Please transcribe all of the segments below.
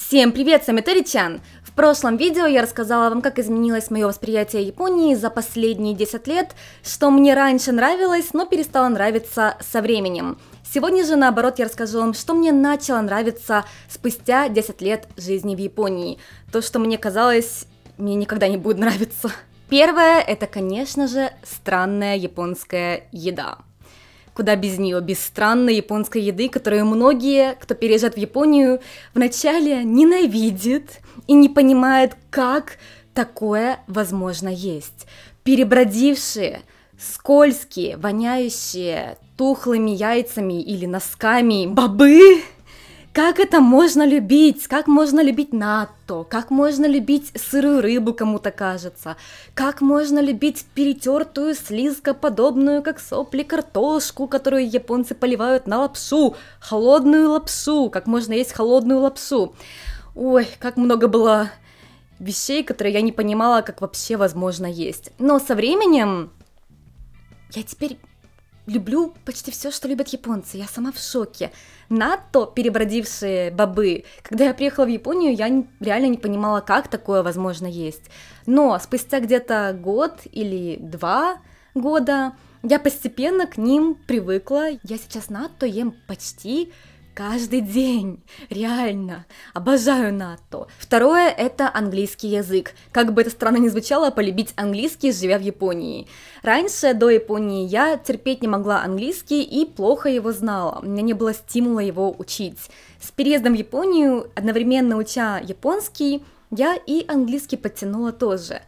Всем привет, с вами Тори-чан! В прошлом видео я рассказала вам, как изменилось мое восприятие Японии за последние 10 лет, что мне раньше нравилось, но перестало нравиться со временем. Сегодня же, наоборот, я расскажу вам, что мне начало нравиться спустя 10 лет жизни в Японии. То, что мне казалось, мне никогда не будет нравиться. Первое, это, конечно же, странная японская еда. Куда без нее, без странной японской еды, которую многие, кто переезжает в Японию, вначале ненавидят и не понимают, как такое возможно есть. Перебродившие, скользкие, воняющие тухлыми яйцами или носками бобы. Как это можно любить? Как можно любить натто? Как можно любить сырую рыбу, кому-то кажется? Как можно любить перетертую, слизкоподобную, как сопли, картошку, которую японцы поливают на лапшу? Холодную лапшу. Как можно есть холодную лапшу? Ой, как много было вещей, которые я не понимала, как вообще возможно есть. Но со временем я теперь люблю почти все, что любят японцы. Я сама в шоке. Натто, перебродившие бобы. Когда я приехала в Японию, я реально не понимала, как такое возможно есть. Но спустя где-то год или 2 года я постепенно к ним привыкла. Я сейчас натто ем почти каждый день. Реально. Обожаю натто. Второе — это английский язык. Как бы это странно ни звучало, полюбить английский, живя в Японии. Раньше, до Японии, я терпеть не могла английский и плохо его знала. У меня не было стимула его учить. С переездом в Японию, одновременно уча японский, я и английский подтянула тоже.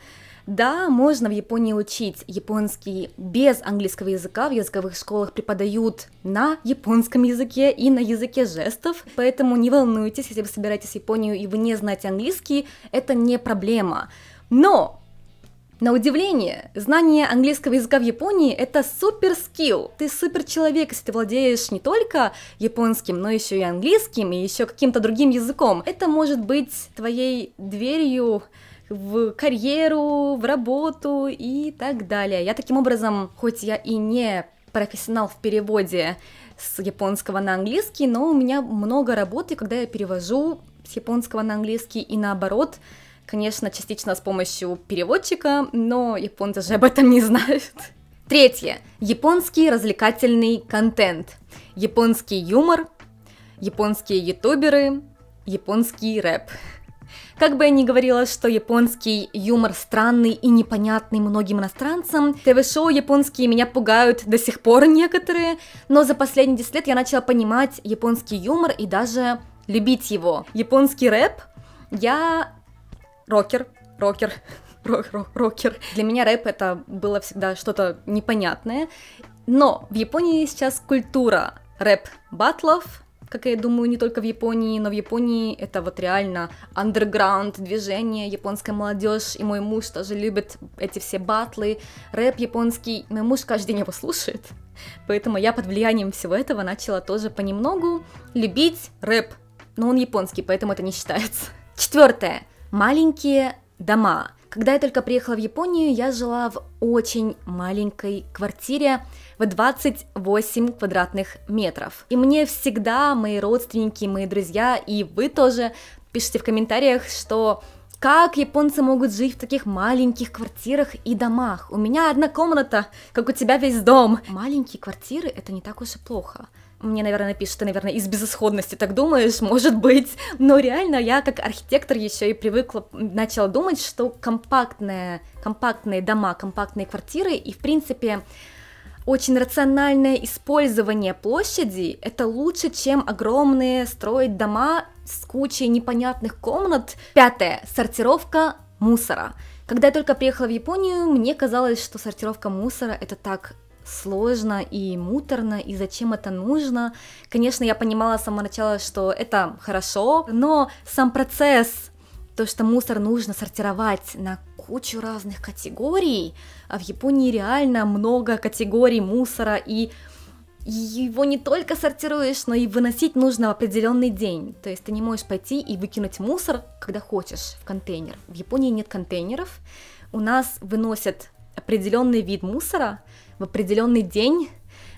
Да, можно в Японии учить японский без английского языка, в языковых школах преподают на японском языке и на языке жестов, поэтому не волнуйтесь, если вы собираетесь в Японию и вы не знаете английский, это не проблема. Но, на удивление, знание английского языка в Японии — это супер скилл. Ты супер человек, если ты владеешь не только японским, но еще и английским, и еще каким-то другим языком. Это может быть твоей дверью в карьеру, в работу и так далее. Я таким образом, хоть я и не профессионал в переводе с японского на английский, но у меня много работы, когда я перевожу с японского на английский и наоборот. Конечно, частично с помощью переводчика, но японцы же об этом не знают. Третье. Японский развлекательный контент. Японский юмор, японские ютуберы, японский рэп. Как бы я ни говорила, что японский юмор странный и непонятный многим иностранцам, ТВ-шоу японские меня пугают до сих пор некоторые, но за последние 10 лет я начала понимать японский юмор и даже любить его. Японский рэп, я рокер. Для меня рэп это было всегда что-то непонятное, но в Японии сейчас культура рэп-баттлов. Как я думаю, не только в Японии, но в Японии это вот реально андерграунд движение, японская молодежь, и мой муж тоже любит эти все баттлы, рэп японский, мой муж каждый день его слушает, поэтому я под влиянием всего этого начала тоже понемногу любить рэп, но он японский, поэтому это не считается. Четвертое. Маленькие дома. Когда я только приехала в Японию, я жила в очень маленькой квартире в 28 квадратных метров. И мне всегда мои родственники, мои друзья и вы тоже пишите в комментариях, что как японцы могут жить в таких маленьких квартирах и домах. У меня одна комната, как у тебя весь дом. Маленькие квартиры — это не так уж и плохо. Мне, наверное, напишут, что, наверное, из безысходности так думаешь, может быть, но реально я как архитектор еще и привыкла, начала думать, что компактные дома, компактные квартиры и, в принципе, очень рациональное использование площади — это лучше, чем огромные строить дома с кучей непонятных комнат. Пятое. Сортировка мусора. Когда я только приехала в Японию, мне казалось, что сортировка мусора — это так сложно и муторно, и зачем это нужно. Конечно, я понимала с самого начала, что это хорошо, но сам процесс, то, что мусор нужно сортировать на кучу разных категорий, а в Японии реально много категорий мусора, и его не только сортируешь, но и выносить нужно в определенный день. То есть ты не можешь пойти и выкинуть мусор, когда хочешь, в контейнер. В Японии нет контейнеров, у нас выносят определенный вид мусора в определенный день,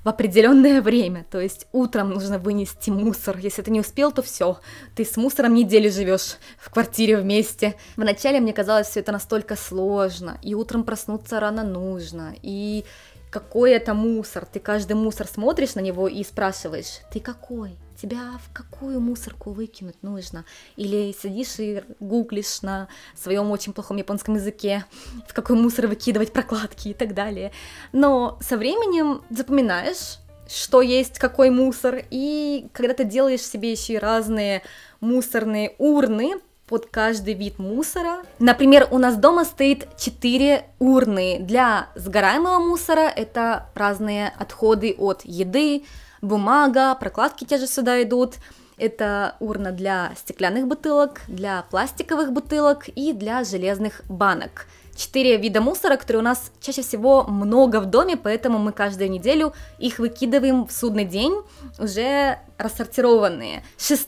в определенное время. То есть утром нужно вынести мусор. Если ты не успел, то все, ты с мусором неделю живешь в квартире вместе. Вначале мне казалось все это настолько сложно, и утром проснуться рано нужно, и какой это мусор. Ты каждый мусор смотришь на него и спрашиваешь: ты какой? Тебя в какую мусорку выкинуть нужно? Или сидишь и гуглишь на своем очень плохом японском языке, в какой мусор выкидывать прокладки и так далее. Но со временем запоминаешь, что есть какой мусор, и когда ты делаешь себе еще и разные мусорные урны под каждый вид мусора. Например, у нас дома стоит 4 урны для сгораемого мусора. Это разные отходы от еды, бумага, прокладки те же сюда идут. Это урна для стеклянных бутылок, для пластиковых бутылок и для железных банок. 4 вида мусора, которые у нас чаще всего много в доме, поэтому мы каждую неделю их выкидываем в судный день, уже рассортированные. 6.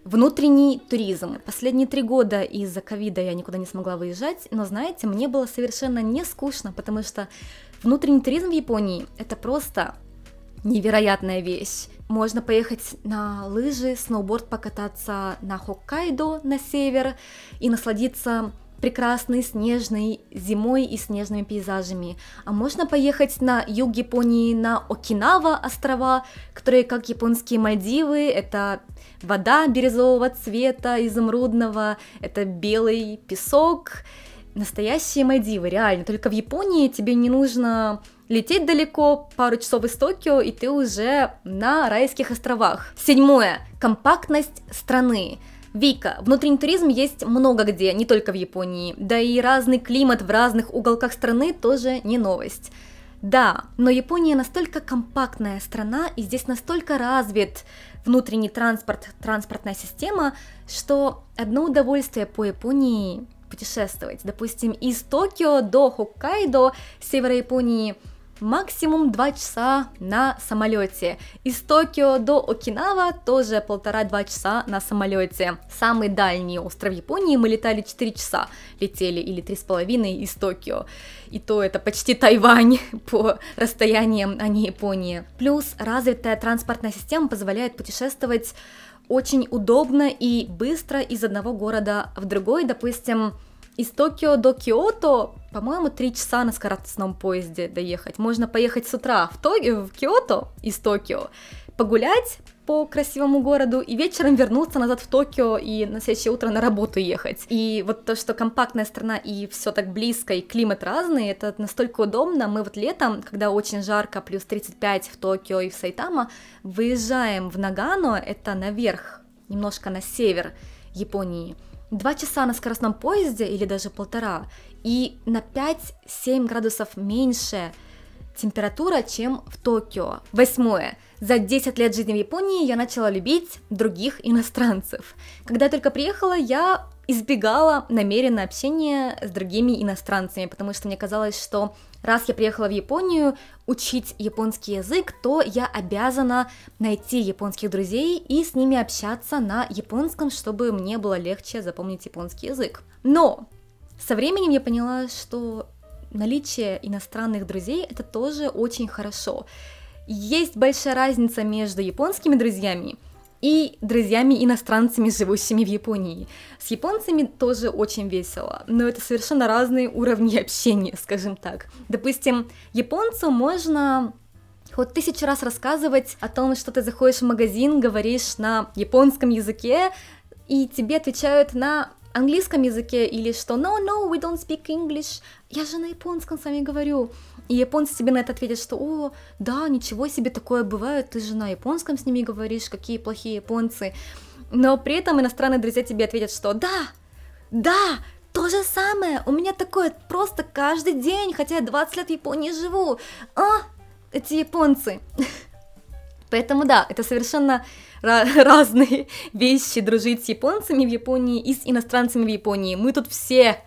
Внутренний туризм. Последние 3 года из-за ковида я никуда не смогла выезжать, но, знаете, мне было совершенно не скучно, потому что внутренний туризм в Японии — это просто невероятная вещь. Можно поехать на лыжи, сноуборд покататься на Хоккайдо, на север, и насладиться прекрасной снежной зимой и снежными пейзажами. А можно поехать на юг Японии, на Окинава острова, которые как японские Мальдивы. Это вода бирюзового цвета, изумрудного, это белый песок. Настоящие Мальдивы, реально. Только в Японии тебе не нужно лететь далеко, пару часов из Токио, и ты уже на райских островах. 7. Компактность страны. Вика, внутренний туризм есть много где, не только в Японии, да и разный климат в разных уголках страны тоже не новость. Да, но Япония настолько компактная страна, и здесь настолько развит внутренний транспорт, транспортная система, что одно удовольствие по Японии путешествовать. Допустим, из Токио до Хоккайдо, севера Японии, максимум 2 часа на самолете. Из Токио до Окинава тоже 1,5-2 часа на самолете. Самый дальний остров Японии мы летали 4 часа, летели, или 3,5 из Токио. И то это почти Тайвань по расстояниям, а не Япония. Плюс развитая транспортная система позволяет путешествовать очень удобно и быстро из одного города в другой. Допустим, из Токио до Киото, по-моему, 3 часа на скоростном поезде доехать. Можно поехать с утра в Киото из Токио, погулять по красивому городу и вечером вернуться назад в Токио и на следующее утро на работу ехать. И вот то, что компактная страна и все так близко, и климат разный, это настолько удобно. Мы вот летом, когда очень жарко, плюс 35 в Токио и в Сайтама, выезжаем в Нагано, это наверх, немножко на север Японии. 2 часа на скоростном поезде или даже 1,5, и на 5-7 градусов меньше температура, чем в Токио. 8. За 10 лет жизни в Японии я начала любить других иностранцев. Когда я только приехала, я избегала намеренно общения с другими иностранцами, потому что мне казалось, что раз я приехала в Японию учить японский язык, то я обязана найти японских друзей и с ними общаться на японском, чтобы мне было легче запомнить японский язык. Но со временем я поняла, что наличие иностранных друзей — это тоже очень хорошо. Есть большая разница между японскими друзьями и друзьями-иностранцами, живущими в Японии. С японцами тоже очень весело, но это совершенно разные уровни общения, скажем так. Допустим, японцу можно хоть 1000 раз рассказывать о том, что ты заходишь в магазин, говоришь на японском языке, и тебе отвечают на английском языке, или что no, we don't speak English, я же на японском с вами говорю. И японцы тебе на это ответят, что о, да, ничего себе, такое бывает, ты же на японском с ними говоришь, какие плохие японцы. Но при этом иностранные друзья тебе ответят, что да, то же самое, у меня такое просто каждый день, хотя я 20 лет в Японии живу. Эти японцы. Поэтому да, это совершенно разные вещи дружить с японцами в Японии и с иностранцами в Японии. Мы тут все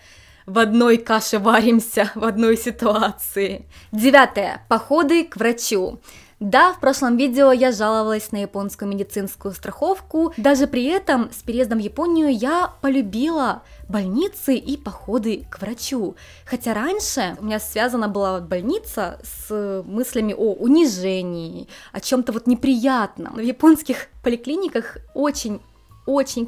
в одной каше варимся, в одной ситуации. 9. Походы к врачу. Да, в прошлом видео я жаловалась на японскую медицинскую страховку, даже при этом с переездом в Японию я полюбила больницы и походы к врачу. Хотя раньше у меня связана была больница с мыслями о унижении, о чем-то вот неприятном. В японских поликлиниках очень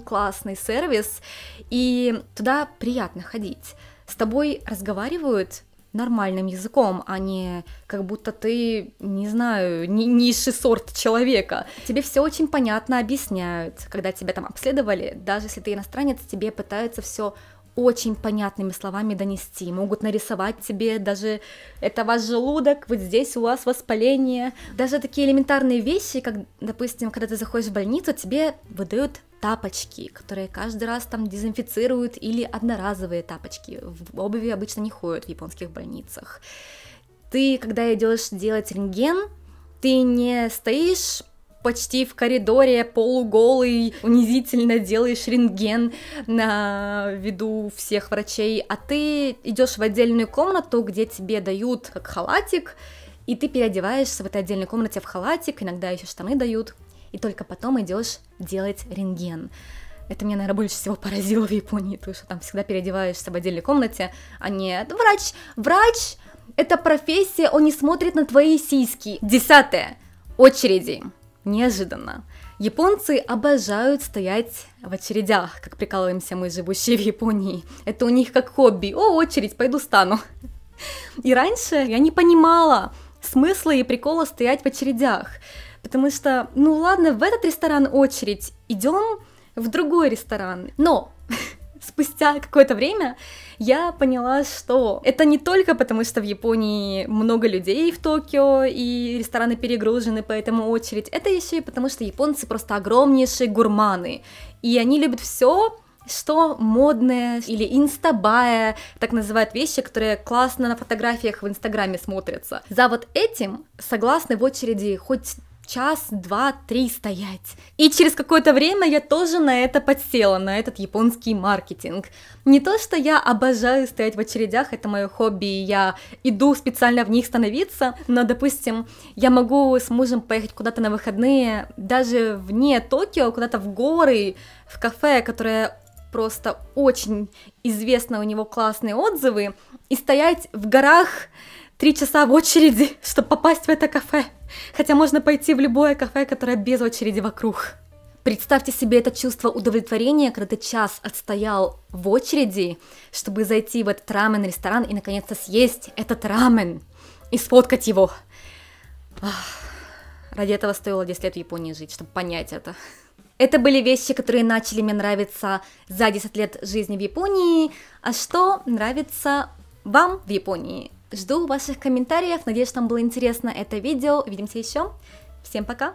классный сервис, и туда приятно ходить. С тобой разговаривают нормальным языком, а не как будто ты, не знаю, низший сорт человека. Тебе все очень понятно объясняют, когда тебя там обследовали, даже если ты иностранец, тебе пытаются все очень понятными словами донести, могут нарисовать тебе даже это ваш желудок, вот здесь у вас воспаление. Даже такие элементарные вещи, как, допустим, когда ты заходишь в больницу, тебе выдают тапочки, которые каждый раз там дезинфицируют, или одноразовые тапочки. В обуви обычно не ходят в японских больницах. Ты, когда идешь делать рентген, ты не стоишь почти в коридоре, полуголый, унизительно делаешь рентген на виду всех врачей, а ты идешь в отдельную комнату, где тебе дают как халатик, и ты переодеваешься в этой отдельной комнате в халатик, иногда еще штаны дают, и только потом идешь делать рентген. Это меня, наверное, больше всего поразило в Японии, потому что там всегда переодеваешься в отдельной комнате, а не врач, это профессия, он не смотрит на твои сиськи. 10. Очереди. Неожиданно. Японцы обожают стоять в очередях, как прикалываемся мы, живущие в Японии. Это у них как хобби. О, очередь, пойду стану. И раньше я не понимала смысла и прикола стоять в очередях. Потому что, ну ладно, в этот ресторан очередь, идем в другой ресторан. Но спустя какое-то время я поняла, что это не только потому, что в Японии много людей в Токио и рестораны перегружены, поэтому очередь. Это еще и потому, что японцы просто огромнейшие гурманы. И они любят все, что модное или инстабая, так называют вещи, которые классно на фотографиях в Инстаграме смотрятся. За вот этим согласны в очереди хоть час, два, три стоять. И через какое-то время я тоже на это подсела, на этот японский маркетинг. Не то, что я обожаю стоять в очередях, это мое хобби, и я иду специально в них становиться, но, допустим, я могу с мужем поехать куда-то на выходные, даже вне Токио, куда-то в горы, в кафе, которое просто очень известно, у него классные отзывы, и стоять в горах 3 часа в очереди, чтобы попасть в это кафе. Хотя можно пойти в любое кафе, которое без очереди вокруг. Представьте себе это чувство удовлетворения, когда ты час отстоял в очереди, чтобы зайти в этот рамен-ресторан и наконец-то съесть этот рамен и сфоткать его. Ради этого стоило 10 лет в Японии жить, чтобы понять это. Это были вещи, которые начали мне нравиться за 10 лет жизни в Японии. А что нравится вам в Японии? Жду ваших комментариев, надеюсь, что вам было интересно это видео. Увидимся еще. Всем пока!